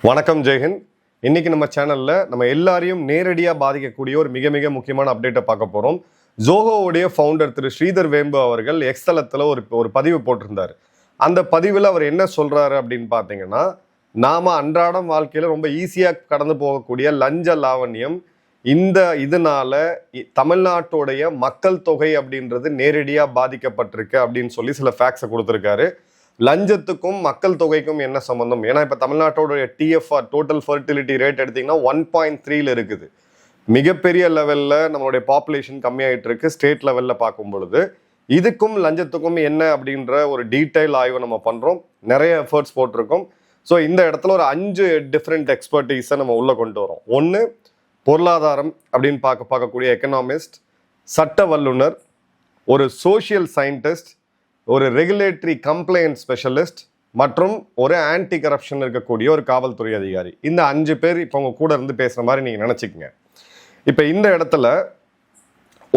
வணக்கம் ஜெயஹிந்த். இன்னைக்கு நம்ம சேனல்ல நம்ம எல்லாரையும் நேரடியாக பாதிக்கக்கூடிய ஒரு மிக மிக முக்கியமான அப்டேட்டை பார்க்க போறோம். ஜோஹோவுடைய ஃபவுண்டர் திரு ஸ்ரீதர் வேம்பு அவர்கள் எக்ஸ் தளத்தில் ஒரு பதிவு போட்டிருந்தார். அந்த பதிவில் அவர் என்ன சொல்றாரு அப்படின்னு பார்த்தீங்கன்னா, நாம அன்றாடம் வாழ்க்கையில ரொம்ப ஈஸியாக கடந்து போகக்கூடிய லஞ்ச லாவண்யம் இதனால தமிழ்நாட்டுடைய மக்கள் தொகை அப்படின்றது நேரடியாக பாதிக்கப்பட்டிருக்கு அப்படின்னு சொல்லி சில ஃபேக்ட்ஸை கொடுத்துருக்காரு. லஞ்சத்துக்கும் மக்கள் தொகைக்கும் என்ன சம்பந்தம்? ஏன்னா இப்போ தமிழ்நாட்டோட டிஎஃப்ஆர் டோட்டல் ஃபர்டிலிட்டி ரேட் எடுத்தீங்கன்னா 1.3 இருக்குது. மிகப்பெரிய லெவலில் நம்மளுடைய பாப்புலேஷன் கம்மியாயிட்டு இருக்கு. ஸ்டேட் லெவலில் பார்க்கும் பொழுது இதுக்கும் லஞ்சத்துக்கும் என்ன அப்படின்ற ஒரு டீட்டெயில் ஆய்வு நம்ம பண்ணுறோம். நிறைய எஃபர்ட்ஸ் போட்டிருக்கோம். ஸோ இந்த இடத்துல ஒரு 5 டிஃப்ரெண்ட் எக்ஸ்பர்டீஸை நம்ம உள்ளே கொண்டு வரோம். ஒன்று பொருளாதாரம் அப்படின்னு பார்க்கக்கூடிய எக்கனாமிஸ்ட், சட்ட வல்லுனர், ஒரு சோஷியல் சயின்டிஸ்ட், ஒரு ரெகுலேட்டரி கம்ப்ளைண்ட் ஸ்பெஷலிஸ்ட் மற்றும் ஒரு ஆன்டி கரப்ஷன் இருக்கக்கூடிய ஒரு காவல்துறை அதிகாரி. இந்த 5 பேர் இப்போ உங்க கூட இருந்து பேசுகிற மாதிரி நீங்கள் நினச்சிக்கங்க. இப்போ இந்த இடத்துல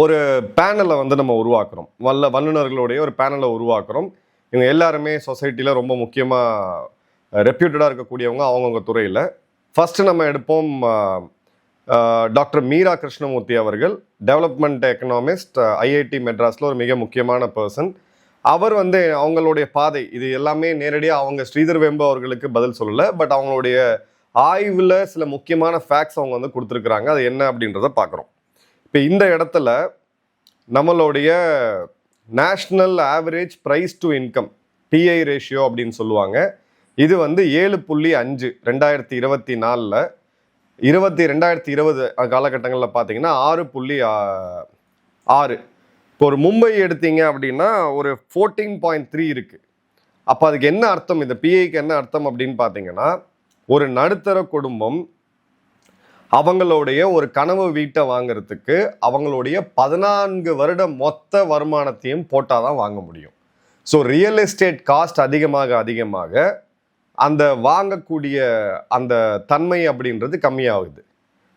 ஒரு பேனலை நம்ம உருவாக்குறோம். வல்லுநர்களுடைய ஒரு பேனலை உருவாக்குறோம். இவங்க எல்லாருமே சொசைட்டியில் ரொம்ப முக்கியமாக ரெப்யூட்டடாக இருக்கக்கூடியவங்க அவங்கவுங்க துறையில். ஃபர்ஸ்ட் நம்ம எடுப்போம் டாக்டர் மீரா கிருஷ்ணமூர்த்தி அவர்கள், டெவலப்மெண்ட் எக்கனாமிஸ்ட், ஐஐடி மெட்ராஸில் ஒரு மிக முக்கியமான பர்சன். அவர் அவங்களுடைய பாதை இது எல்லாமே நேரடியாக அவங்க ஸ்ரீதர் வேம்பு அவர்களுக்கு பதில் சொல்லலை. பட் அவங்களுடைய ஆய்வில் சில முக்கியமான ஃபேக்ட்ஸ் அவங்க கொடுத்துருக்குறாங்க. அது என்ன அப்படின்றத பார்க்குறோம். இப்போ இந்த இடத்துல நம்மளுடைய national average price to income PI ratio அப்படின்னு சொல்லுவாங்க. இது 7.5 2024 2020 காலகட்டங்களில் பார்த்தீங்கன்னா 6.6. இப்போ ஒரு மும்பை எடுத்தீங்க அப்படின்னா ஒரு 14.3 இருக்கு. அப்போ அதுக்கு என்ன அர்த்தம்? இந்த பிஐக்கு என்ன அர்த்தம் அப்படின்னு பார்த்தீங்கன்னா, ஒரு நடுத்தர குடும்பம் அவங்களுடைய ஒரு கனவு வீட்டை வாங்குறதுக்கு அவங்களுடைய 14 வருட மொத்த வருமானத்தையும் போட்டால் தான் வாங்க முடியும். ஸோ ரியல் எஸ்டேட் காஸ்ட் அதிகமாக அந்த வாங்கக்கூடிய அந்த தன்மை அப்படின்றது கம்மியாகுது.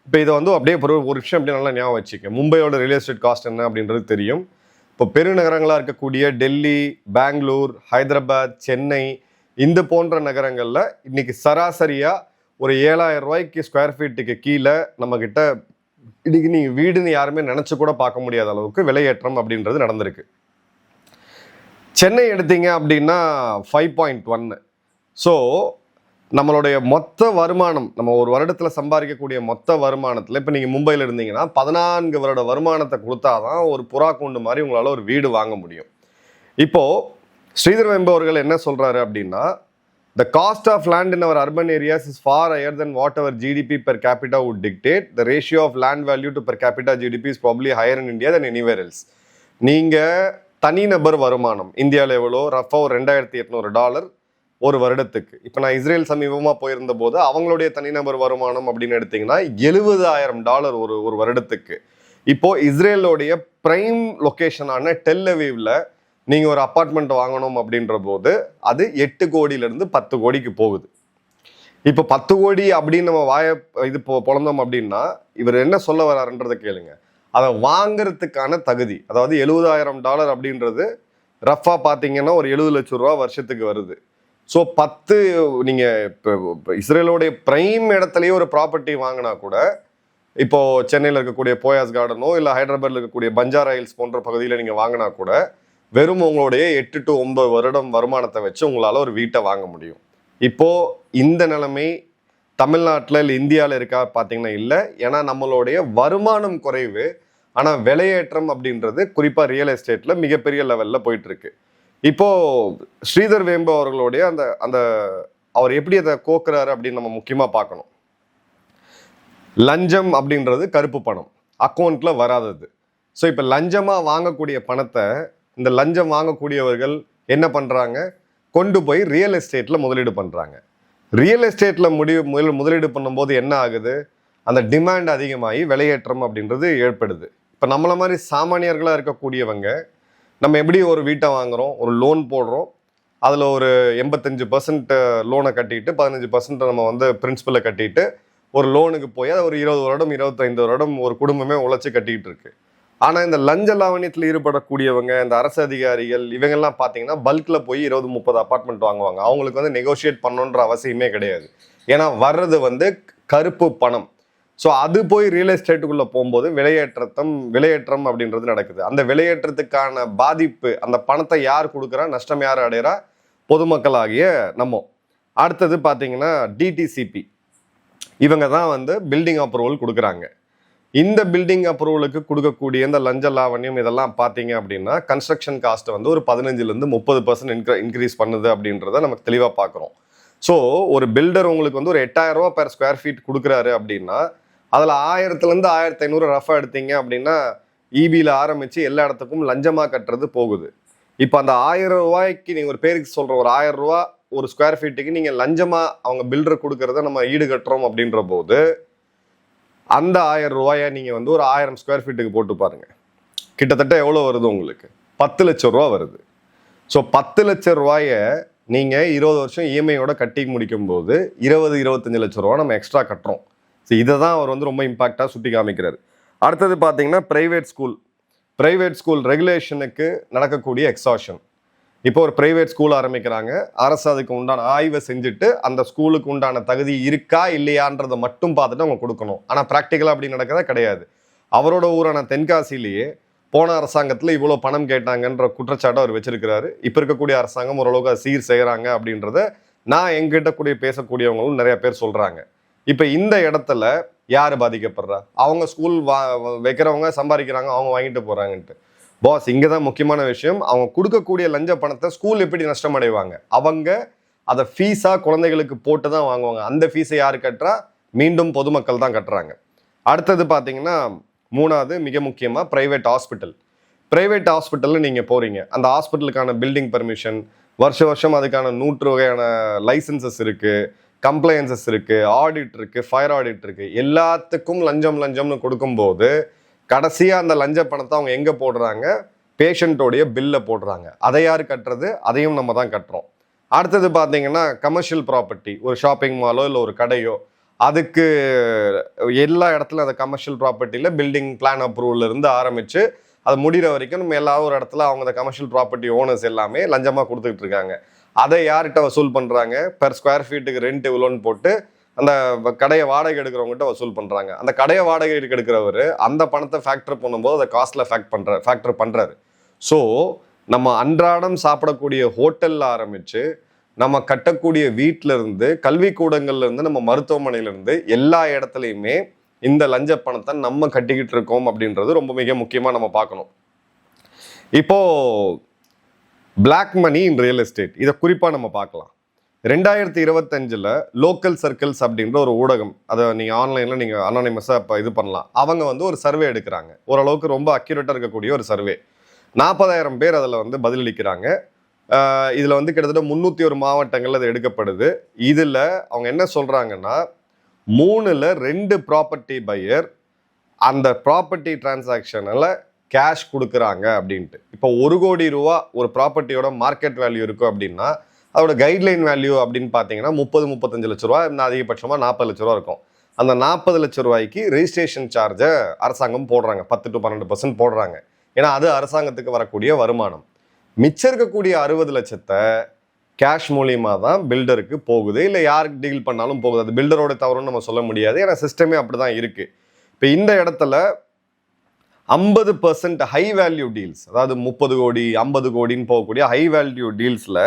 இப்போ இதை அப்படியே ஒரு விஷயம் அப்படியே நல்லா ஞாபகம் வச்சுக்க. மும்பையோட ரியல் எஸ்டேட் காஸ்ட் என்ன அப்படின்றது தெரியும். இப்போ பெருநகரங்களாக இருக்கக்கூடிய டெல்லி, பெங்களூர், ஹைதராபாத், சென்னை இந்த போன்ற நகரங்களில் இன்னைக்கு சராசரியாக ஒரு 7,000 ரூபாய்க்கு ஸ்கொயர் ஃபீட்டுக்கு கீழே நம்மக்கிட்ட இன்னைக்கு நீங்கள் வீடுன்னு யாருமே நினச்சி கூட பார்க்க முடியாத அளவுக்கு விலையேற்றம் அப்படின்றது நடந்திருக்கு. சென்னை எடுத்தீங்க அப்படின்னா 5.1. ஸோ நம்மளுடைய மொத்த வருமானம், நம்ம ஒரு வருடத்தில் சம்பாதிக்கக்கூடிய மொத்த வருமானத்தில் இப்போ நீங்கள் மும்பையில் இருந்தீங்கன்னா 14 வருட வருமானத்தை கொடுத்தாதான் ஒரு புறா கூண்டு மாதிரி உங்களால் ஒரு வீடு வாங்க முடியும். இப்போது ஸ்ரீதர் வேம்பு அவர்கள் என்ன சொல்கிறாரு அப்படின்னா, the cost of land in our urban areas is far higher than whatever GDP per capita would dictate. The ratio of land value to per capita GDP is probably higher in India than anywhere else. நீங்கள் தனிநபர் வருமானம் இந்தியாவில் எவ்வளோ? ரஃபாக ஒரு $2,800 ஒரு வருடத்துக்கு. இப்போ நான் இஸ்ரேல் சமீபமாக போயிருந்த போது அவங்களுடைய தனிநபர் வருமானம் அப்படின்னு எடுத்தீங்கன்னா $70,000 ஒரு வருடத்துக்கு. இப்போ இஸ்ரேலோடைய பிரைம் லொக்கேஷனான டெல் அவீவ்ல நீங்கள் ஒரு அப்பார்ட்மெண்ட் வாங்கணும் அப்படின்ற போது அது 8 கோடியிலிருந்து 10 கோடிக்கு போகுது. இப்போ 10 கோடி அப்படின்னு நம்ம பொழந்தோம் அப்படின்னா இவர் என்ன சொல்ல வர்றாருன்றதை கேளுங்க. அதை வாங்கிறதுக்கான தகுதி, அதாவது $70,000 அப்படின்றது ரஃபா பார்த்தீங்கன்னா ஒரு 70 லட்சம் ரூபா வருஷத்துக்கு வருது. ஸோ 10 நீங்கள் இப்போ இஸ்ரேலோடைய பிரைம் இடத்துலையே ஒரு ப்ராப்பர்ட்டி வாங்கினா கூட, இப்போது சென்னையில் இருக்கக்கூடிய போயாஸ் கார்டனோ இல்லை ஹைதராபாத்தில் இருக்கக்கூடிய பஞ்சாரா ஹில்ஸ் போன்ற பகுதியில் நீங்கள் வாங்கினா கூட வெறும் உங்களுடைய 8 to 9 வருடம் வருமானத்தை வச்சு உங்களால் ஒரு வீட்டை வாங்க முடியும். இப்போது இந்த நிலைமை தமிழ்நாட்டில் இல்லை இந்தியாவில் இருக்கா பார்த்தீங்கன்னா இல்லை. ஏன்னா நம்மளுடைய வருமானம் குறைவு, ஆனால் விலையேற்றம் அப்படின்றது குறிப்பாக ரியல் எஸ்டேட்டில் மிகப்பெரிய லெவலில் போயிட்டுருக்கு. இப்போ ஸ்ரீதர் வேம்பு அவர்களுடைய அந்த அவர் எப்படி அதை கோக்குறாரு அப்படின்னு நம்ம முக்கியமாக பார்க்கணும். லஞ்சம் அப்படின்றது கருப்பு பணம், அக்கௌண்ட்ல வராதது. ஸோ இப்போ லஞ்சமாக வாங்கக்கூடிய பணத்தை இந்த லஞ்சம் வாங்கக்கூடியவர்கள் என்ன பண்ணுறாங்க? கொண்டு போய் ரியல் எஸ்டேட்டில் முதலீடு பண்ணுறாங்க. ரியல் எஸ்டேட்டில் முதலீடு பண்ணும்போது என்ன ஆகுது? அந்த டிமாண்ட் அதிகமாகி விலையேற்றம் அப்படின்றது ஏற்படுது. இப்போ நம்மளை மாதிரி சாமானியர்களாக இருக்கக்கூடியவங்க நம்ம எப்படி ஒரு வீட்டை வாங்குகிறோம், ஒரு லோன் போடுறோம், அதில் ஒரு 85% லோனை கட்டிட்டு 15% நம்ம பிரின்சிபலை கட்டிட்டு ஒரு லோனுக்கு போய் அதை ஒரு 20 வருடம் 25 வருடம் ஒரு குடும்பமே உழைச்சி கட்டிக்கிட்டு இருக்கு. ஆனால் இந்த லஞ்ச லாவணியத்தில் ஈடுபடக்கூடியவங்க, இந்த அரசு அதிகாரிகள் இவங்கெல்லாம் பார்த்தீங்கன்னா பல்கில் போய் 20-30 அப்பார்ட்மெண்ட் வாங்குவாங்க. அவங்களுக்கு நெகோஷியேட் பண்ணணுன்ற அவசியமே கிடையாது. ஏன்னா வர்றது வந்து கருப்பு பணம். ஸோ அது போய் ரியல் எஸ்டேட்டுக்குள்ளே போகும்போது விலையேற்றம் அப்படின்றது நடக்குது. அந்த விலையேற்றத்துக்கான பாதிப்பு, அந்த பணத்தை யார் கொடுக்குறா, நஷ்டம் யார் அடைகிறா, பொதுமக்களாகிய நம்ம. அடுத்தது பார்த்தீங்கன்னா டிடிசிபி, இவங்க தான் வந்து பில்டிங் அப்ரூவல் கொடுக்குறாங்க. இந்த பில்டிங் அப்ரூவலுக்கு கொடுக்கக்கூடிய இந்த லஞ்ச லாவண்யம் இதெல்லாம் பார்த்தீங்க அப்படின்னா கன்ஸ்ட்ரக்ஷன் காஸ்ட்டை வந்து ஒரு 15% 30% இன்க்ரீஸ் பண்ணுது அப்படின்றத நமக்கு தெளிவாக பார்க்குறோம். ஸோ ஒரு பில்டர் உங்களுக்கு வந்து ஒரு 8,000 ரூபா பெர் ஸ்கொயர் ஃபீட் கொடுக்குறாரு அப்படின்னா அதில் 1000லேருந்து 1500 ரஃபாக எடுத்தீங்க அப்படின்னா இபியில் ஆரம்பித்து எல்லா இடத்துக்கும் லஞ்சமாக கட்டுறது போகுது. இப்போ அந்த 1000 ரூபாய்க்கு நீங்கள் ஒரு பேருக்கு சொல்கிற ஒரு 1000 ரூபா ஒரு ஸ்கொயர் ஃபீட்டுக்கு நீங்கள் லஞ்சமாக அவங்க பில்டர் கொடுக்கறத நம்ம ஈடு கட்டுறோம் அப்படின்ற போது அந்த 1000 ரூபாயை நீங்கள் வந்து ஒரு 1000 ஸ்கொயர் ஃபீட்டுக்கு போட்டு பாருங்க, கிட்டத்தட்ட எவ்வளோ வருது உங்களுக்கு? 10 லட்சம் ரூபா வருது. ஸோ 10 லட்சம் ரூபாயை நீங்கள் 20 வருஷம் இஎம்ஐயோட கட்டி முடிக்கும் போது 20-25 லட்சம் ரூபா நம்ம எக்ஸ்ட்ரா கட்டுறோம். ஸோ இதை தான் அவர் வந்து ரொம்ப இம்பாக்டாக சுட்டி காமிக்கிறார். அடுத்தது பார்த்தீங்கன்னா ப்ரைவேட் ஸ்கூல் ரெகுலேஷனுக்கு நடக்கக்கூடிய எக்ஸாஷன். இப்போ ஒரு ப்ரைவேட் ஸ்கூல் ஆரம்பிக்கிறாங்க, அரசு அதுக்கு உண்டான ஆய்வை செஞ்சுட்டு அந்த ஸ்கூலுக்கு உண்டான தகுதி இருக்கா இல்லையான்றதை மட்டும் பார்த்துட்டு அவங்க கொடுக்கணும். ஆனால் ப்ராக்டிக்கலாக அப்படி நடக்கிறதா கிடையாது. அவரோட ஊரான தென்காசிலேயே போன அரசாங்கத்தில் இவ்வளோ பணம் கேட்டாங்கன்ற குற்றச்சாட்டை அவர் வச்சிருக்கிறாரு. இப்போ இருக்கக்கூடிய அரசாங்கம் ஓரளவுக்கு அதை சீர் செய்கிறாங்க அப்படின்றத நான் எங்கிட்ட பேசக்கூடியவங்களும் நிறைய பேர் சொல்கிறாங்க. இப்போ இந்த இடத்துல யார் பாதிக்கப்படுறா? அவங்க ஸ்கூல் வைக்கிறவங்க சம்பாதிக்கிறாங்க, அவங்க வாங்கிட்டு போகிறாங்கன்ட்டு. பாஸ், இங்கே தான் முக்கியமான விஷயம். அவங்க கொடுக்கக்கூடிய லஞ்ச பணத்தை ஸ்கூல் எப்படி நஷ்டம் அடைவாங்க? அவங்க அதை ஃபீஸாக குழந்தைகளுக்கு போட்டு தான் வாங்குவாங்க. அந்த ஃபீஸை யார் கட்டுறா? மீண்டும் பொதுமக்கள் தான் கட்டுறாங்க. அடுத்தது பார்த்தீங்கன்னா 3வது மிக முக்கியமாக ப்ரைவேட் ஹாஸ்பிட்டலில் நீங்கள் போகிறீங்க, அந்த ஹாஸ்பிட்டலுக்கான பில்டிங் பர்மிஷன், வருஷம் அதுக்கான 100 வகையான லைசன்சஸ் இருக்குது, கம்ப்ளைன்சஸ் இருக்குது, ஆடிட் இருக்குது, ஃபயர் ஆடிட் இருக்குது. எல்லாத்துக்கும் லஞ்சம்னு கொடுக்கும்போது கடைசியாக அந்த லஞ்ச பணத்தை அவங்க எங்கே போடுறாங்க? பேஷண்ட்டோடைய பில்லை போடுறாங்க. அதை யார் கட்டுறது? அதையும் நம்ம தான் கட்டுறோம். அடுத்தது பார்த்தீங்கன்னா கமர்ஷியல் ப்ராப்பர்ட்டி, ஒரு ஷாப்பிங் மாலோ இல்லை ஒரு கடையோ, அதுக்கு எல்லா இடத்துலையும் அந்த கமர்ஷியல் ப்ராப்பர்ட்டியில் பில்டிங் பிளான் அப்ரூவல் இருந்து ஆரம்பித்து அது முடிகிற வரைக்கும் நம்ம எல்லா ஒரு இடத்துல அவங்க அந்த கமர்ஷியல் ப்ராப்பர்ட்டி ஓனர்ஸ் எல்லாமே லஞ்சமாக கொடுத்துக்கிட்டு இருக்காங்க. அதை யார்கிட்ட வசூல் பண்ணுறாங்க? பெர் ஸ்கொயர் ஃபீட்டுக்கு ரெண்ட் இவ்வளோன்னு போட்டு அந்த கடையை வாடகை எடுக்கிறவங்ககிட்ட வசூல் பண்ணுறாங்க. அந்த கடையை வாடகை எடுக்கிறவர் அந்த பணத்தை ஃபேக்டர் பண்ணும்போது அதை காஸ்ட்டில் ஃபேக்டர் பண்ணுறாரு. ஸோ நம்ம அன்றாடம் சாப்பிடக்கூடிய ஹோட்டலில் ஆரம்பித்து நம்ம கட்டக்கூடிய வீட்டிலேருந்து, கல்விக்கூடங்கள்லேருந்து, நம்ம மருத்துவமனையிலேருந்து எல்லா இடத்துலையுமே இந்த லஞ்ச பணத்தை நம்ம கட்டிக்கிட்டு இருக்கோம் அப்படின்றது ரொம்ப மிக முக்கியமாக நம்ம பார்க்கணும். இப்போது black money in real estate, இதை குறிப்பாக நம்ம பார்க்கலாம். 2025 லோக்கல் சர்க்கிள்ஸ் அப்படின்ற ஒரு ஊடகம், அதை நீங்கள் ஆன்லைனில் நீங்கள் அனானிமஸாக இப்போ இது பண்ணலாம். அவங்க வந்து ஒரு சர்வே எடுக்கிறாங்க, ஓரளவுக்கு ரொம்ப அக்யூரேட்டாக இருக்கக்கூடிய ஒரு சர்வே. 40,000 பேர் அதில் வந்து பதிலளிக்கிறாங்க. இதில் வந்து கிட்டத்தட்ட 301 மாவட்டங்கள் அது எடுக்கப்படுது. இதில் அவங்க என்ன சொல்கிறாங்கன்னா 3ல் 2 ப்ராப்பர்ட்டி பையர் அந்த ப்ராப்பர்ட்டி டிரான்சாக்ஷனில் கேஷ் கொடுக்குறாங்க அப்படின்ட்டு. இப்போ 1 கோடி ரூபா ஒரு ப்ராப்பர்ட்டியோட மார்க்கெட் வேல்யூ இருக்கும் அப்படின்னா அதோட கைட்லைன் வேல்யூ அப்படின்னு பார்த்தீங்கன்னா 30-35 லட்ச ரூபா, இன்னும் அதிகபட்சமாக 40 லட்ச ரூபா இருக்கும். அந்த 40 லட்ச ரூபாய்க்கு ரெஜிஸ்ட்ரேஷன் சார்ஜை அரசாங்கம் போடுறாங்க, 10-12% போடுறாங்க. ஏன்னா அது அரசாங்கத்துக்கு வரக்கூடிய வருமானம். மிச்சம் இருக்கக்கூடிய 60 லட்சத்தை கேஷ் மூலியமாக தான் பில்டருக்கு போகுது, இல்லை யாருக்கு டீல் பண்ணாலும் போகுது. அது பில்டரோட தவறுன்னு நம்ம சொல்ல முடியாது, ஏன்னா சிஸ்டமே அப்படி தான் இருக்குது. இப்போ இந்த இடத்துல 50% ஹை வேல்யூ டீல்ஸ், அதாவது 30 கோடி 50 கோடின்னு போகக்கூடிய ஹை வேல்யூ டீல்ஸில்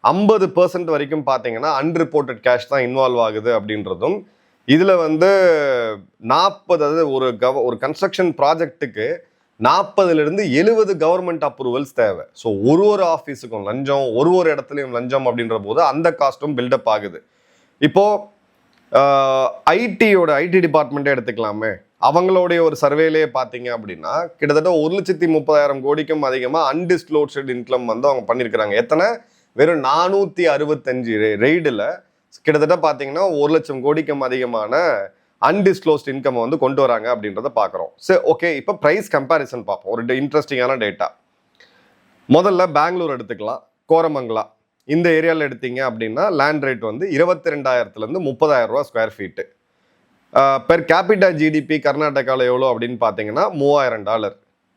50% வரைக்கும் பார்த்தீங்கன்னா அன்ரிப்போர்ட்டட் கேஷ் தான் இன்வால்வ் ஆகுது அப்படின்றதும், இதில் வந்து 40, அதாவது ஒரு கன்ஸ்ட்ரக்ஷன் ப்ராஜெக்ட்டுக்கு 40லிருந்து 70 கவர்மெண்ட் அப்ரூவல்ஸ் தேவை. ஸோ ஒரு ஆஃபீஸுக்கும் லஞ்சம், ஒரு இடத்துலையும் லஞ்சம் அப்படின்ற போது அந்த காஸ்ட்டும் பில்டப் ஆகுது. இப்போது ஐடி டிபார்ட்மெண்ட்டே எடுத்துக்கலாமே, அவங்களுடைய ஒரு சர்வேலேயே பார்த்தீங்க அப்படின்னா கிட்டத்தட்ட 1,30,000 கோடிக்கும் அதிகமாக அன்டிஸ்க்ளோஸ்டு இன்கம் வந்து அவங்க பண்ணியிருக்கிறாங்க. எத்தனை? வெறும் 465 ரெய்டில் கிட்டத்தட்ட பார்த்தீங்கன்னா 1 லட்சம் கோடிக்கும் அதிகமான அன்டிஸ்க்ளோஸ்ட் இன்கம் வந்து கொண்டு வராங்க அப்படின்றத பார்க்குறோம். சரி, ஓகே. இப்போ ப்ரைஸ் கம்பேரிசன் பார்ப்போம். ஒரு இன்ட்ரெஸ்டிங்கான டேட்டா. முதல்ல பெங்களூர் எடுத்துக்கலாம், கோரமங்கலா இந்த ஏரியாவில் எடுத்தீங்க அப்படின்னா லேண்ட் ரேட் வந்து 22,000லேருந்து 30,000 ரூபா square feet. Per capita GDP கர்நாடகாவில் எவ்வளோ அப்படின்னு பார்த்தீங்கன்னா $3,000,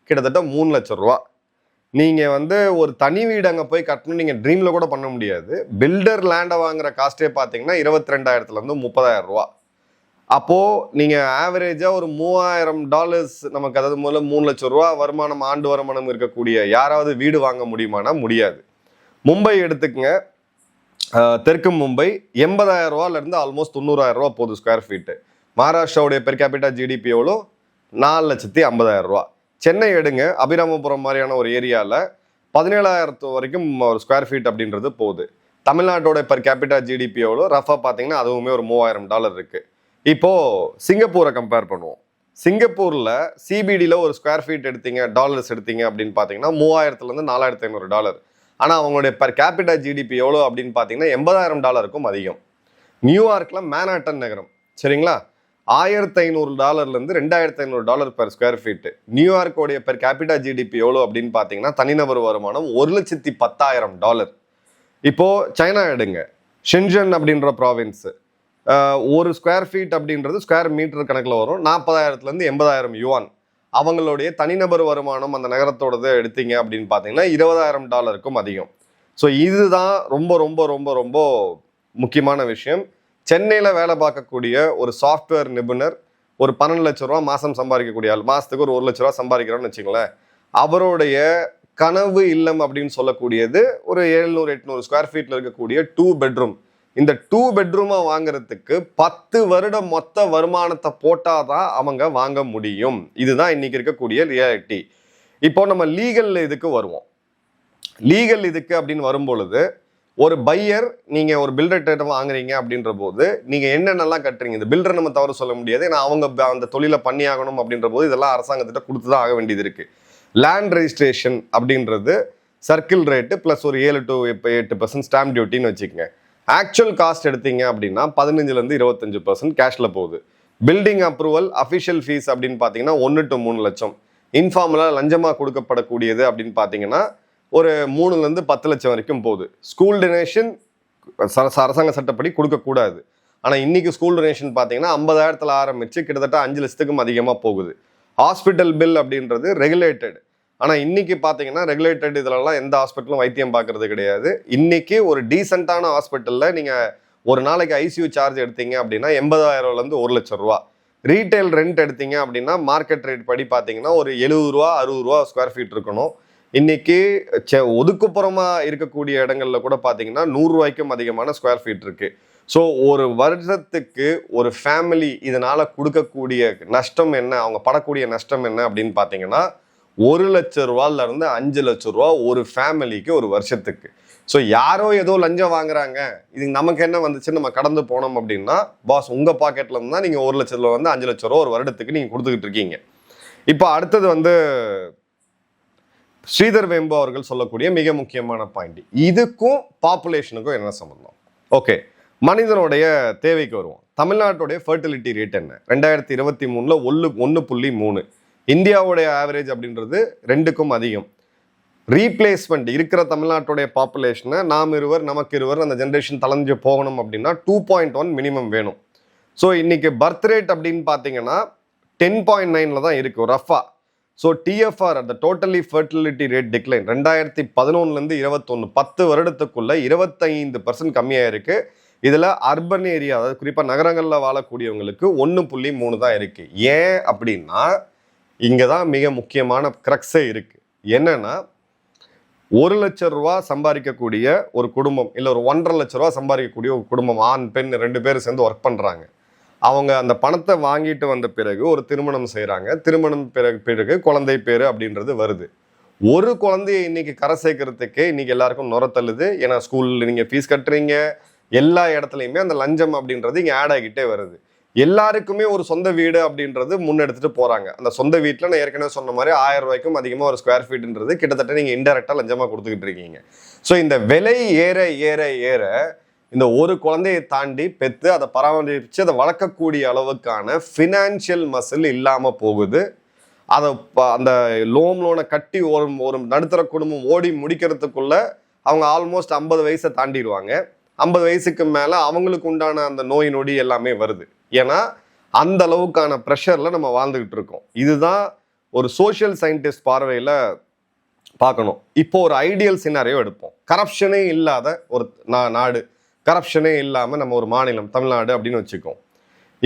கிட்டத்தட்ட 3 லட்சம் ரூபா. நீங்கள் வந்து ஒரு தனி வீடு அங்கே போய் கட்டணும் நீங்கள் ட்ரீமில் கூட பண்ண முடியாது. பில்டர் லேண்டை வாங்குற காஸ்ட்டே பார்த்தீங்கன்னா 22,000 30,000 ரூபா. அப்போது நீங்கள் ஆவரேஜாக ஒரு $3,000 நமக்கு, அதாவது முதல்ல 3 லட்சம் ரூபா வருமானம், ஆண்டு வருமானம் இருக்கக்கூடிய யாராவது வீடு வாங்க முடியுமானா முடியாது. மும்பை எடுத்துக்கங்க, தெற்கு மும்பை 80,000 ரூபாயிலிருந்து ஆல்மோஸ்ட் 90,000 ரூபா போகுது ஸ்கொயர் ஃபீட்டு. மகாராஷ்டிராவுடைய பெர் கேபிட்டா ஜிடிபி எவ்வளோ? 4,50,000 ரூபா. சென்னை எடுங்க, அபிராமபுரம் மாதிரியான ஒரு ஏரியாவில் 17,000 வரைக்கும் ஒரு ஸ்கொயர் ஃபீட் அப்படின்றது போகுது. தமிழ்நாட்டோட பெர் கேபிட்டா ஜிடிபி எவ்வளோ? ரஃபாக பார்த்தீங்கன்னா அதுவுமே ஒரு $3,000 இருக்குது. இப்போது சிங்கப்பூரை கம்பேர் பண்ணுவோம். சிங்கப்பூரில் சிபிடியில் ஒரு ஸ்கொயர் ஃபீட் எடுத்தீங்க, டாலர்ஸ் எடுத்தீங்க அப்படின்னு பார்த்தீங்கன்னா $3,000 $4,500. ஆனால் அவங்களுடைய பெர் கேபிட்டா ஜிடிபி எவ்வளோ அப்படின்னு பார்த்தீங்கன்னா $80,000 அதிகம். நியூயார்க்கில் மேன்ஹாட்டன் நகரம், சரிங்களா, $1,500 $2,500 பெர் ஸ்கொயர் ஃபீட்டு. நியூயார்க்கோடைய பெர் கேபிட்டா ஜிடிபி எவ்வளோ அப்படின்னு பார்த்தீங்கன்னா தனிநபர் வருமானம் $1,10,000. இப்போது சைனா எடுங்க, ஷென்ஜன் அப்படின்ற ப்ராவின்ஸு, ஒரு ஸ்கொயர் ஃபீட் அப்படின்றது ஸ்கொயர் மீட்டர் கணக்கில் வரும், 40,000 80,000 யுவான். அவங்களுடைய தனிநபர் வருமானம் அந்த நகரத்தோடது எடுத்தீங்க அப்படின்னு பார்த்தீங்கன்னா $20,000 அதிகம். ஸோ இதுதான் ரொம்ப ரொம்ப ரொம்ப ரொம்ப முக்கியமான விஷயம். சென்னையில் வேலை பார்க்கக்கூடிய ஒரு சாஃப்ட்வேர் நிபுணர் ஒரு 12 லட்ச ரூபா மாதம் சம்பாதிக்கக்கூடிய ஆள், மாதத்துக்கு ஒரு 1 லட்ச ரூபா சம்பாதிக்கிறோன்னு வச்சுங்களேன், அவருடைய கனவு இல்லம் அப்படின்னு சொல்லக்கூடியது ஒரு 700-800 ஸ்கொயர் ஃபீட்டில் இருக்கக்கூடிய 2 பெட்ரூம். இந்த 2 பெட்ரூமை வாங்குறதுக்கு 10 வருடம் மொத்த வருமானத்தை போட்டாதான் அவங்க வாங்க முடியும். இதுதான் இன்னைக்கு இருக்கக்கூடிய ரியாலிட்டி. இப்போ நம்ம லீகல் இதுக்கு வருவோம். லீகல் இதுக்கு அப்படின்னு வரும்பொழுது ஒரு பையர், நீங்கள் ஒரு பில்டர் வாங்குறீங்க அப்படின்ற போது நீங்கள் என்னென்னலாம் கட்டுறீங்க, இந்த பில்டர் நம்ம தவறு சொல்ல முடியாது, ஏன்னா அவங்க அந்த தொழிலை பண்ணி ஆகணும் அப்படின்ற போது இதெல்லாம் அரசாங்கத்திட்ட கொடுத்து தான் ஆக வேண்டியது இருக்குது. லேண்ட் ரெஜிஸ்ட்ரேஷன் அப்படின்றது சர்க்கிள் ரேட்டு ப்ளஸ் ஒரு 7 to 8% ஸ்டாம்ப் டியூட்டின்னு வச்சுக்கோங்க. ஆக்சுவல் காஸ்ட் எடுத்தீங்க அப்படின்னா 15% 25% கேஷில் போகுது. பில்டிங் அப்ரூவல், அஃபிஷியல் ஃபீஸ் அப்படின்னு பார்த்தீங்கன்னா 1 to 3 லட்சம். இன்ஃபார்மலாக லஞ்சமாக கொடுக்கப்படக்கூடியது அப்படின்னு பார்த்தீங்கன்னா ஒரு 3 to 10 லட்சம் வரைக்கும் போகுது. ஸ்கூல் டொனேஷன் அரசாங்க சட்டப்படி கொடுக்கக்கூடாது. ஆனால் இன்னைக்கு ஸ்கூல் டொனேஷன் பார்த்தீங்கன்னா 50,000 ஆரம்பித்து கிட்டத்தட்ட 5 லட்சத்துக்கும் அதிகமாக போகுது. ஹாஸ்பிட்டல் பில் அப்படின்றது ரெகுலேட்டட். ஆனால் இன்னைக்கு பார்த்தீங்கன்னா ரெகுலேட்டட் இதிலலாம் எந்த ஹாஸ்பிட்டலும் வைத்தியம் பார்க்கறது கிடையாது. இன்னைக்கு ஒரு டீசெண்டான ஹாஸ்பிட்டலில் நீங்கள் ஒரு நாளைக்கு ஐசியூ சார்ஜ் எடுத்தீங்க அப்படின்னா 80,000 1 லட்சம் ரூபா. ரீட்டைல் ரெண்ட் எடுத்தீங்க அப்படின்னா மார்க்கெட் ரேட் படி பார்த்தீங்கன்னா ஒரு 70 ரூபா 60 ரூபா ஸ்கொயர் ஃபீட் இருக்கணும். இன்னைக்கு ஒதுக்குப்புறமாக இருக்கக்கூடிய இடங்கள்ல கூட பார்த்தீங்கன்னா 100 ரூபாய்க்கும் அதிகமான ஸ்கொயர் ஃபீட் இருக்கு. ஸோ ஒரு வருடத்துக்கு ஒரு ஃபேமிலி இதனால கொடுக்கக்கூடிய நஷ்டம் என்ன, அவங்க படக்கூடிய நஷ்டம் என்ன அப்படின்னு பார்த்தீங்கன்னா 1 லட்ச ரூபாயிலிருந்து 5 லட்சம் ரூபா ஒரு ஃபேமிலிக்கு ஒரு வருஷத்துக்கு. ஸோ யாரோ ஏதோ லஞ்சம் வாங்குறாங்க, இது நமக்கு என்ன வந்துச்சு நம்ம கடந்து போனோம் அப்படின்னா, பாஸ் உங்கள் பாக்கெட்ல இருந்து தான் நீங்கள் 1 லட்ச ரூபா 5 லட்ச ரூபா ஒரு வருடத்துக்கு நீங்கள் கொடுத்துக்கிட்டு இருக்கீங்க. இப்போ அடுத்தது ஸ்ரீதர் வேம்பு அவர்கள் சொல்லக்கூடிய மிக முக்கியமான பாயிண்ட், இதுக்கும் பாப்புலேஷனுக்கும் என்ன சம்பந்தம்? ஓகே, மனிதனுடைய தேவைக்கு வருவோம். தமிழ்நாட்டுடைய ஃபர்டிலிட்டி ரேட் என்ன? 2023 1.3. இந்தியாவுடைய ஆவரேஜ் அப்படின்றது 2க்கும் அதிகம். ரீப்ளேஸ்மெண்ட் இருக்கிற தமிழ்நாட்டுடைய பாப்புலேஷனை நாம் இருவர் நமக்கு இருவர் அந்த ஜென்ரேஷன் தலைஞ்சு போகணும் அப்படின்னா 2.1 மினிமம் வேணும். ஸோ இன்னைக்கு பர்த் ரேட் அப்படின்னு பார்த்தீங்கன்னா 10.9 தான் இருக்கு ரஃபா. ஸோ டிஎஃப்ஆர், அந்த டோட்டலி ஃபர்டிலிட்டி ரேட் டிக்ளைன் 2011 21 10 வருடத்துக்குள்ள 25% கம்மியாக இருக்கு. இதில் அர்பன் ஏரியா, அதாவது குறிப்பாக நகரங்களில் வாழக்கூடியவங்களுக்கு 1.3 தான் இருக்கு. ஏன் அப்படின்னா இங்கே தான் மிக முக்கியமான கிரக்ஸே இருக்கு. என்னன்னா 1 லட்சம் ரூபா சம்பாதிக்கக்கூடிய ஒரு குடும்பம், இல்லை ஒரு 1.5 லட்ச ரூபா சம்பாதிக்கக்கூடிய ஒரு குடும்பம், ஆண் பெண் 2 பேர் சேர்ந்து ஒர்க் பண்ணுறாங்க. அவங்க அந்த பணத்தை வாங்கிட்டு வந்த பிறகு ஒரு திருமணம் செய்கிறாங்க. திருமணம் பிறகு குழந்தை பேர் அப்படின்றது வருது. ஒரு குழந்தைய இன்னைக்கு கரை சேர்க்கறதுக்கே இன்னைக்கு எல்லாருக்கும் நுர தள்ளுது. ஏன்னா ஸ்கூலில் நீங்கள் ஃபீஸ் கட்டுறீங்க, எல்லா இடத்துலையுமே அந்த லஞ்சம் அப்படின்றது இங்கே ஆட் ஆகிட்டே வருது. எல்லாருக்குமே ஒரு சொந்த வீடு அப்படின்றது முன்னெடுத்துட்டு போகிறாங்க. அந்த சொந்த வீட்டில் நான் ஏற்கனவே சொன்ன மாதிரி 1000 ரூபாய்க்கும் அதிகமாக ஒரு ஸ்கொயர் ஃபீட்ன்றது கிட்டத்தட்ட நீங்கள் இன்டெரக்டாக லஞ்சமாக கொடுத்துக்கிட்டு இருக்கீங்க. ஸோ இந்த விலை ஏற ஏற ஏற இந்த ஒரு குழந்தையை தாண்டி பெற்று அதை பராமரித்து அதை வளர்க்கக்கூடிய அளவுக்கான ஃபினான்ஷியல் மசில் இல்லாமல் போகுது. அதை அந்த லோனை கட்டி ஒரு நடுத்தர குடும்பம் ஓடி முடிக்கிறதுக்குள்ள அவங்க ஆல்மோஸ்ட் 50 வயசை தாண்டிடுவாங்க. 50 வயசுக்கு மேலே அவங்களுக்கு உண்டான அந்த நோய் நொடி எல்லாமே வருது. ஏன்னா அந்த அளவுக்கான ப்ரெஷரில் நம்ம வாழ்ந்துக்கிட்டு இருக்கோம். இதுதான் ஒரு சோஷியல் சயின்டிஸ்ட் பார்வையில் பார்க்கணும். இப்போ ஒரு ஐடியல் சினாரியோ எடுப்போம். கரப்ஷனே இல்லாத ஒரு நாடு, கரப்ஷனே இல்லாமல் நம்ம ஒரு மாநிலம் தமிழ்நாடு அப்படின்னு வச்சுக்கோம்.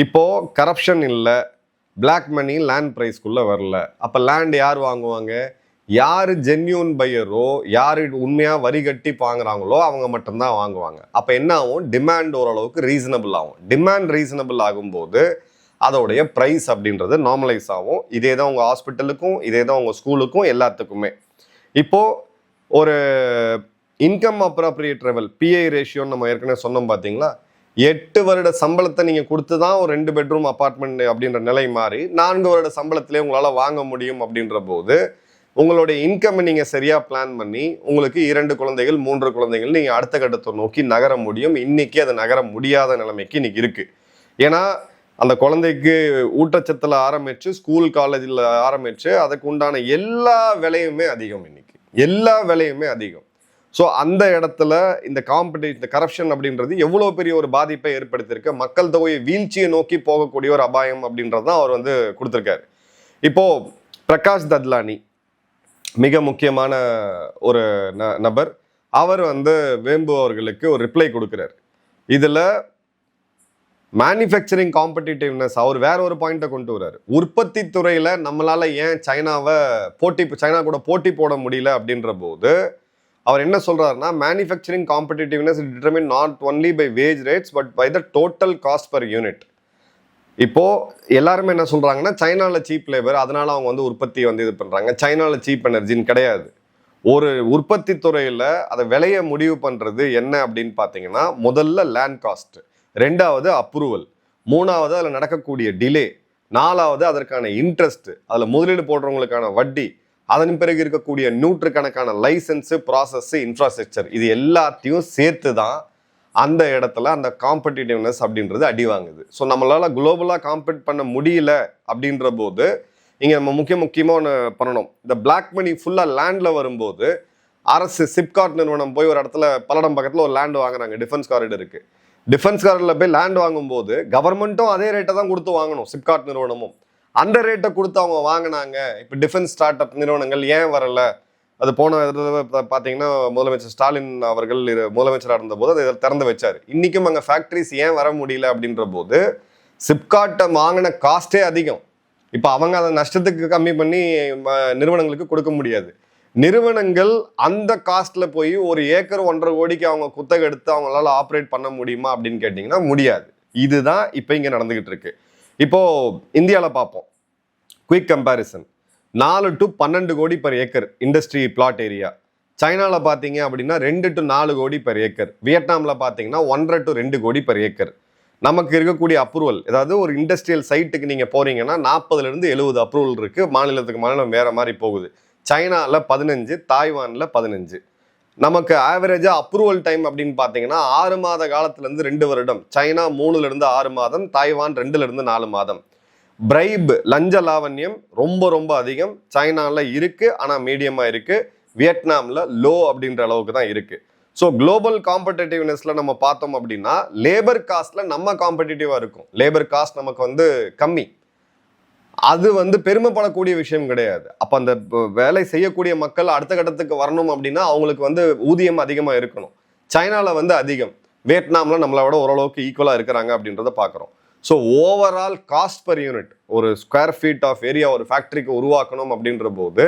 இப்போ கரப்ஷன் இல்லை, பிளாக் மணி லேண்ட் ப்ரைஸ்க்குள்ளே வரல. அப்போ லேண்ட் யார் வாங்குவாங்க? யார் ஜென்யூன் பையரோ, யார் உண்மையாக வரி கட்டி வாங்குறாங்களோ அவங்க மட்டும்தான் வாங்குவாங்க. அப்போ என்ன ஆகும்? டிமாண்ட் ஓரளவுக்கு ரீசனபிள் ஆகும். டிமாண்ட் ரீசனபிள் ஆகும்போது அதோடைய ப்ரைஸ் அப்படின்றது நார்மலைஸ் ஆகும். இதே தான் உங்கள் ஹாஸ்பிட்டலுக்கும், இதே தான் உங்கள் ஸ்கூலுக்கும், எல்லாத்துக்குமே. இப்போது ஒரு இன்கம் அப்ராப்ரியேட் லெவல் பிஐ ரேஷியோன்னு நம்ம ஏற்கனவே சொன்னோம் பார்த்தீங்களா? 8 வருட சம்பளத்தை நீங்கள் கொடுத்து தான் ஒரு 2 பெட்ரூம் அப்பார்ட்மெண்ட் அப்படின்ற நிலை மாறி 4 வருட சம்பளத்திலே உங்களால் வாங்க முடியும் அப்படின்ற போது உங்களுடைய இன்கம் நீங்கள் சரியாக பிளான் பண்ணி உங்களுக்கு 2 குழந்தைகள் 3 குழந்தைகள் நீங்கள் அடுத்த கட்டத்தை நோக்கி நகர முடியும். இன்னைக்கு அது நகர முடியாத நிலைமைக்கு இன்னைக்கு இருக்குது. ஏன்னா அந்த குழந்தைக்கு ஊட்டச்சத்தில் ஆரம்பித்து ஸ்கூல் காலேஜில் ஆரம்பித்து அதுக்கு உண்டான எல்லா விலையுமே அதிகம். இன்னைக்கு எல்லா விலையுமே அதிகம். ஸோ அந்த இடத்துல இந்த இந்த கரப்ஷன் அப்படின்றது எவ்வளோ பெரிய ஒரு பாதிப்பை ஏற்படுத்தியிருக்கு. மக்கள் தொகையை வீழ்ச்சியை நோக்கி போகக்கூடிய ஒரு அபாயம் அப்படின்றது தான் அவர் வந்து கொடுத்துருக்காரு. இப்போது பிரகாஷ் தத்லானி மிக முக்கியமான ஒரு நபர். அவர் வந்து வேம்பு அவர்களுக்கு ஒரு ரிப்ளை கொடுக்குறாரு. இதில் மேனுஃபேக்சரிங் காம்படிட்டிவ்னஸ் அவர் வேற ஒரு பாயிண்ட்டை கொண்டு வர்றாரு. உற்பத்தி துறையில் நம்மளால ஏன் சைனா கூட போட்டி போட முடியல அப்படின்ற போது அவர் என்ன சொல்றாருன்னா, manufacturing competitiveness determine not only by wage rates but by the total cost per unit. இப்போ எல்லாருமே என்ன சொல்றாங்கன்னா, சைனாவில் சீப் லேபர், அதனால அவங்க வந்து உற்பத்தியை வந்து இது பண்றாங்க. சைனாவில் சீப் எனர்ஜின்னு கிடையாது. ஒரு உற்பத்தி துறையில் அதை விலையை முடிவு பண்றது என்ன அப்படின்னு பார்த்தீங்கன்னா, முதல்ல லேண்ட் காஸ்ட், 2வது அப்ரூவல், 3வது அதில் நடக்கக்கூடிய டிலே, 4வது அதற்கான இன்ட்ரெஸ்ட், அதில் முதலீடு போடுறவங்களுக்கான வட்டி, அதன் பிறகு இருக்கக்கூடிய நூற்றுக்கணக்கான லைசன்ஸு, ப்ராசஸ், இன்ஃப்ராஸ்ட்ரக்சர், இது எல்லாத்தையும் சேர்த்து தான் அந்த இடத்துல அந்த காம்படிட்டிவ்னஸ் அப்படின்றது அடி வாங்குது. ஸோ நம்மளால குளோபலாக காம்பீட் பண்ண முடியல அப்படின்ற போது இங்கே நம்ம முக்கியமாக ஒன்று பண்ணணும். இந்த பிளாக் மணி ஃபுல்லாக லேண்டில் வரும்போது அரசு சிப்காட் நிறுவனம் போய் ஒரு இடத்துல பல்லடம் பக்கத்தில் ஒரு லேண்ட் வாங்குறாங்க. டிஃபென்ஸ் காரிடர் இருக்குது. டிஃபென்ஸ் காரிடரில் போய் லேண்ட் வாங்கும்போது கவர்மெண்ட்டும் அதே ரேட்டை தான் கொடுத்து வாங்கணும். சிப்காட் நிறுவனமும் அந்த ரேட்டை கொடுத்து அவங்க வாங்கினாங்க. இப்போ டிஃபென்ஸ் ஸ்டார்ட் அப் நிறுவனங்கள் ஏன் வரல? அது போன பார்த்தீங்கன்னா முதலமைச்சர் ஸ்டாலின் அவர்கள் முதலமைச்சராக இருந்தபோது அதை திறந்து வச்சார். இன்றைக்கும் அங்கே ஃபேக்ட்ரிஸ் ஏன் வர முடியல அப்படின்ற போது சிப்காட்டை வாங்கின காஸ்டே அதிகம். இப்போ அவங்க அதை நஷ்டத்துக்கு கம்மி பண்ணி நிறுவனங்களுக்கு கொடுக்க முடியாது. நிறுவனங்கள் அந்த காஸ்ட்ல போய் ஒரு ஏக்கர் 1.5 கோடிக்கு அவங்க குத்தகை எடுத்து அவங்களால ஆப்ரேட் பண்ண முடியுமா அப்படின்னு கேட்டிங்கன்னா முடியாது. இதுதான் இப்போ இங்கே நடந்துகிட்டு இருக்கு. இப்போ இந்தியாவில் பார்ப்போம். Quick comparison, 4 to 12 crore per acre industry plot area. சைனாவில் பார்த்தீங்க அப்படின்னா 2 to 4 கோடி per ஏக்கர். வியட்நாமில் பார்த்தீங்கன்னா 1.5 to 2 கோடி per ஏக்கர். நமக்கு இருக்கக்கூடிய அப்ரூவல், அதாவது ஒரு இண்டஸ்ட்ரியல் சைட்டுக்கு நீங்கள் போறீங்கன்னா 40லேருந்து 70 அப்ரூவல் இருக்குது. மாநிலத்துக்கு மாநிலம் வேற மாதிரி போகுது. சைனாவில் 15, தாய்வானில் 15. நமக்கு ஆவரேஜாக அப்ரூவல் டைம் அப்படின்னு பார்த்தீங்கன்னா 6 மாத காலத்துலேருந்து 2 வருடம். சைனா 3லேருந்து 6 மாதம், தாய்வான் 2லேருந்து 4 மாதம். பிரைப், லஞ்ச லாவண்யம் ரொம்ப ரொம்ப அதிகம். சைனாவில் இருக்கு, ஆனால் மீடியமாக இருக்கு. வியட்நாமில் லோ அப்படின்ற அளவுக்கு தான் இருக்கு. ஸோ குளோபல் காம்படிட்டிவ்னஸ்ல நம்ம பார்த்தோம் அப்படின்னா லேபர் காஸ்ட்ல நம்ம காம்படிட்டிவா இருக்கும். லேபர் காஸ்ட் நமக்கு வந்து கம்மி. அது வந்து பெருமைப்படக்கூடிய விஷயம் கிடையாது. அப்போ அந்த வேலை செய்யக்கூடிய மக்கள் அடுத்த கட்டத்துக்கு வரணும் அப்படின்னா அவங்களுக்கு வந்து ஊதியம் அதிகமாக இருக்கணும். சைனாவில் வந்து அதிகம், வியட்நாமில் நம்மளை விட ஓரளவுக்கு ஈக்குவலாக இருக்கிறாங்க அப்படின்றத பார்க்குறோம். So overall cost per unit, ஒரு ஸ்கொயர் ஃபீட் ஆஃப் ஏரியா ஒரு ஃபேக்ட்ரிக்கு உருவாக்கணும் அப்படின்ற போது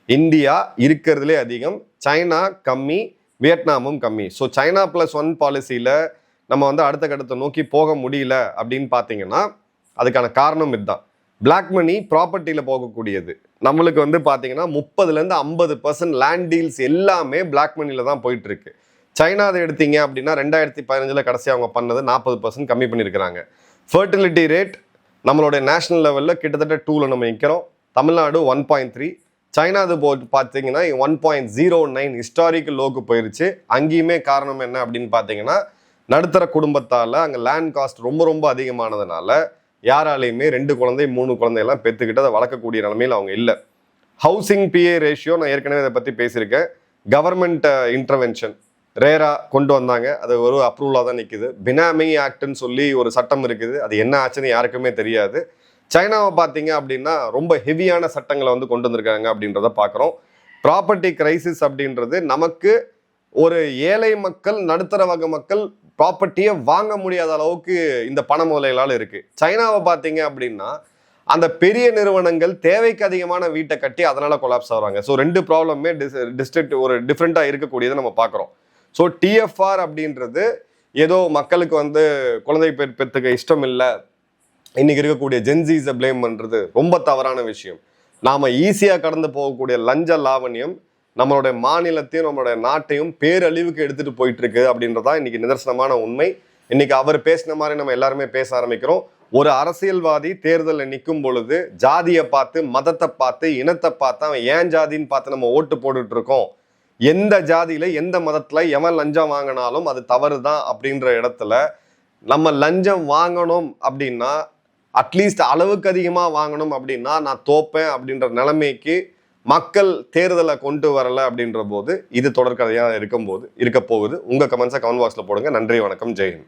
இந்தியா இருக்கிறதுலே அதிகம், சைனா கம்மி, வியட்நாமும் கம்மி. ஸோ சைனா +1 பாலிசியில் நம்ம வந்து அடுத்த கட்டத்தை நோக்கி போக முடியல அப்படின்னு பார்த்தீங்கன்னா அதுக்கான காரணம் இதுதான். பிளாக் மணி ப்ராப்பர்ட்டியில் போகக்கூடியது. நம்மளுக்கு வந்து பார்த்தீங்கன்னா 30லேருந்து 50% லேண்ட் டீல்ஸ் எல்லாமே பிளாக் மணியில் தான் போயிட்டு இருக்கு. சைனா அதை எடுத்தீங்க அப்படின்னா 2015 கடைசி அவங்க பண்ணது 40% கம்மி பண்ணியிருக்கிறாங்க. ஃபர்டிலிட்டி ரேட் நம்மளுடைய நேஷனல் லெவலில் கிட்டத்தட்ட 2ல் நம்ம நிற்கிறோம். தமிழ்நாடு 1.3, சைனா அது பார்த்தீங்கன்னா 1.09 ஹிஸ்டாரிக்கல் லோக்கு போயிருச்சு. அங்கேயுமே காரணம் என்ன அப்படின்னு பார்த்தீங்கன்னா நடுத்தர குடும்பத்தால் அங்கே லேண்ட் காஸ்ட் ரொம்ப ரொம்ப அதிகமானதுனால யாராலையுமே 2 குழந்தை 3 குழந்தையெல்லாம் பெற்றுக்கிட்டு அதை வளர்க்கக்கூடிய நிலைமையில் அவங்க இல்லை. ஹவுசிங் பிஏ ரேஷியோ நான் ஏற்கனவே இதை பற்றி பேசியிருக்கேன். கவர்மெண்ட் இன்டர்வென்ஷன் ரேராக கொண்டு வந்தாங்க, அது ஒரு அப்ரூவலாக தான் நிற்குது. பினாமி ஆக்ட்னு சொல்லி ஒரு சட்டம் இருக்குது, அது என்ன ஆச்சுன்னு யாருக்குமே தெரியாது. சைனாவை பார்த்தீங்க அப்படின்னா ரொம்ப ஹெவியான சட்டங்களை வந்து கொண்டு வந்திருக்காங்க அப்படின்றத பார்க்குறோம். ப்ராப்பர்ட்டி கிரைசிஸ் அப்படின்றது நமக்கு ஒரு ஏழை மக்கள், நடுத்தர வகை மக்கள் ப்ராப்பர்ட்டியை வாங்க முடியாத அளவுக்கு இந்த பண முதலைகளால் இருக்கு. சைனாவை பார்த்தீங்க அப்படின்னா அந்த பெரிய நிறுவனங்கள் தேவைக்கு அதிகமான வீட்டை கட்டி அதனால கொலாப்ஸ் ஆகிறாங்க. ஸோ 2 ப்ராப்ளமே டிஸ்ட்ரிக்ட் ஒரு டிஃப்ரெண்ட்டாக இருக்கக்கூடியதை நம்ம பார்க்குறோம். ஸோ டிஎஃப்ஆர் அப்படின்றது ஏதோ மக்களுக்கு குழந்தை பெற்றுக்க இஷ்டம் இல்லை, இன்னைக்கு இருக்கக்கூடிய ஜென்சிஸை பிளேம் பண்ணுறது ரொம்ப தவறான விஷயம். நாம் ஈஸியாக கடந்து போகக்கூடிய லஞ்ச லாவணியம் நம்மளுடைய மாநிலத்தையும் நம்மளுடைய நாட்டையும் பேரழிவுக்கு எடுத்துகிட்டு போயிட்டு இருக்கு அப்படின்றதான் இன்னைக்கு நிதர்சனமான உண்மை. இன்னைக்கு அவர் பேசின மாதிரி நம்ம எல்லாருமே பேச ஆரம்பிக்கிறோம். ஒரு அரசியல்வாதி தேர்தலில் நிற்கும் பொழுது ஜாதியை பார்த்து, மதத்தை பார்த்து, இனத்தை பார்த்து, அவன் ஏன் ஜாதின்னு பார்த்து நம்ம ஓட்டு போட்டுட்டு இருக்கோம். எந்த ஜாதியில எந்த மதத்துல எவன் லஞ்சம் வாங்கினாலும் அது தவறு தான் அப்படின்ற இடத்துல நம்ம லஞ்சம் வாங்கணும் அப்படின்னா அட்லீஸ்ட் அளவுக்கு அதிகமாக வாங்கணும் அப்படின்னா நான் தோப்பேன் அப்படின்ற நிலைமைக்கு மக்கள் தேர்தலை கொண்டு வரலை அப்படின்ற போது இது தொடர்கதையாக இருக்க போகுது. உங்கள் கமெண்ட்ஸை கமெண்ட் பாக்ஸில் போடுங்க. நன்றி, வணக்கம், ஜெய்ஹிந்த்.